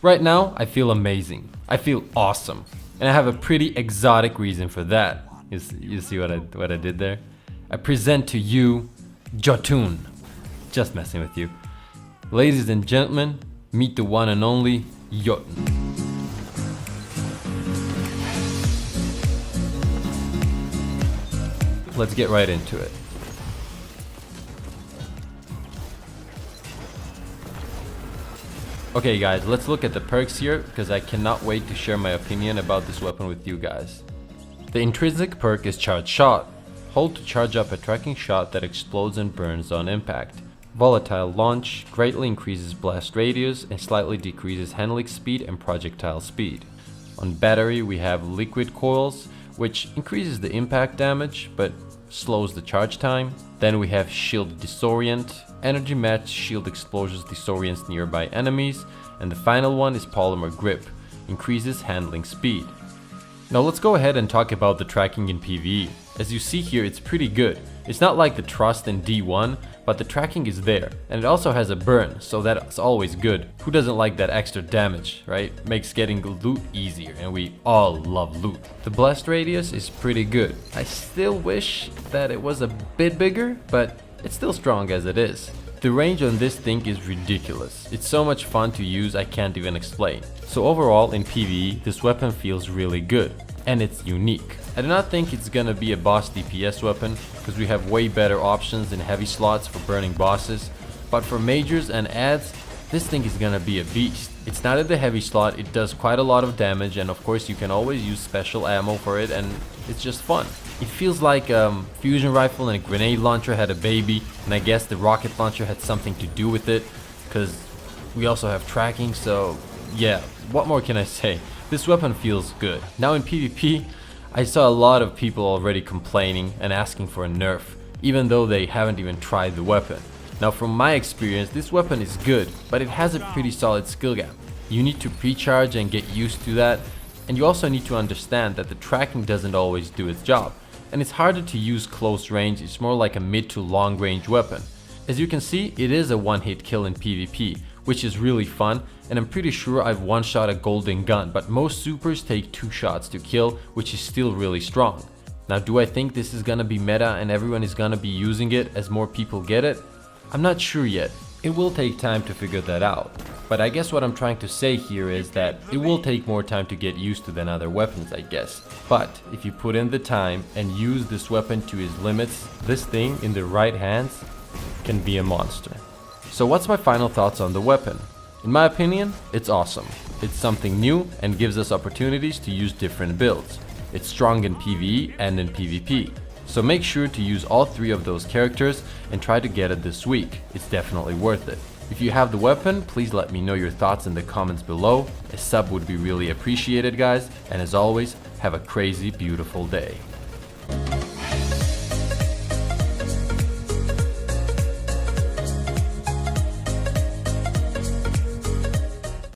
Right now, I feel amazing. I feel awesome. And I have a pretty exotic reason for that. You see what I did there? I present to you JOttun. Just messing with you. Ladies and gentlemen, meet the one and only JOttun. Let's get right into it. Okay guys, let's look at the perks here because I cannot wait to share my opinion about this weapon with you guys. The intrinsic perk is Charge Shot. Hold to charge up a tracking shot that explodes and burns on impact. Volatile Launch greatly increases blast radius and slightly decreases handling speed and projectile speed. On battery we have Liquid Coils, which increases the impact damage but slows the charge time. Then we have Shield Disorient. Energy Match Shield Explosions disorients nearby enemies. And the final one is Polymer Grip, increases handling speed. Now let's go ahead and talk about the tracking in PvE. As you see here, it's pretty good. It's not like the Trust in D1, but the tracking is there. And it also has a burn, so that's always good. Who doesn't like that extra damage, right? Makes getting loot easier, and we all love loot. The blast radius is pretty good. I still wish that it was a bit bigger, but it's still strong as it is. The range on this thing is ridiculous. It's so much fun to use I can't even explain. So overall in PvE, this weapon feels really good. And it's unique. I do not think it's gonna be a boss DPS weapon because we have way better options in heavy slots for burning bosses. But for majors and adds, this thing is gonna be a beast. It's not in the heavy slot, it does quite a lot of damage, and of course you can always use special ammo for it, and it's just fun. It feels like fusion rifle and a grenade launcher had a baby, and I guess the rocket launcher had something to do with it, because we also have tracking, so yeah, what more can I say? This weapon feels good. Now in PvP, I saw a lot of people already complaining and asking for a nerf, even though they haven't even tried the weapon. Now from my experience, this weapon is good, but it has a pretty solid skill gap. You need to pre-charge and get used to that, and you also need to understand that the tracking doesn't always do its job. And it's harder to use close range, it's more like a mid to long range weapon. As you can see, it is a one-hit kill in PvP, which is really fun, and I'm pretty sure I've one-shot a golden gun, but most supers take 2 shots to kill, which is still really strong. Now do I think this is gonna be meta and everyone is gonna be using it as more people get it? I'm not sure yet. It will take time to figure that out. But I guess what I'm trying to say here is that it will take more time to get used to than other weapons, I guess. But if you put in the time and use this weapon to its limits, this thing in the right hands can be a monster. So what's my final thoughts on the weapon? In my opinion, it's awesome. It's something new and gives us opportunities to use different builds. It's strong in PvE and in PvP. So make sure to use all 3 of those characters and try to get it this week. It's definitely worth it. If you have the weapon, please let me know your thoughts in the comments below. A sub would be really appreciated, guys. And as always, have a crazy beautiful day.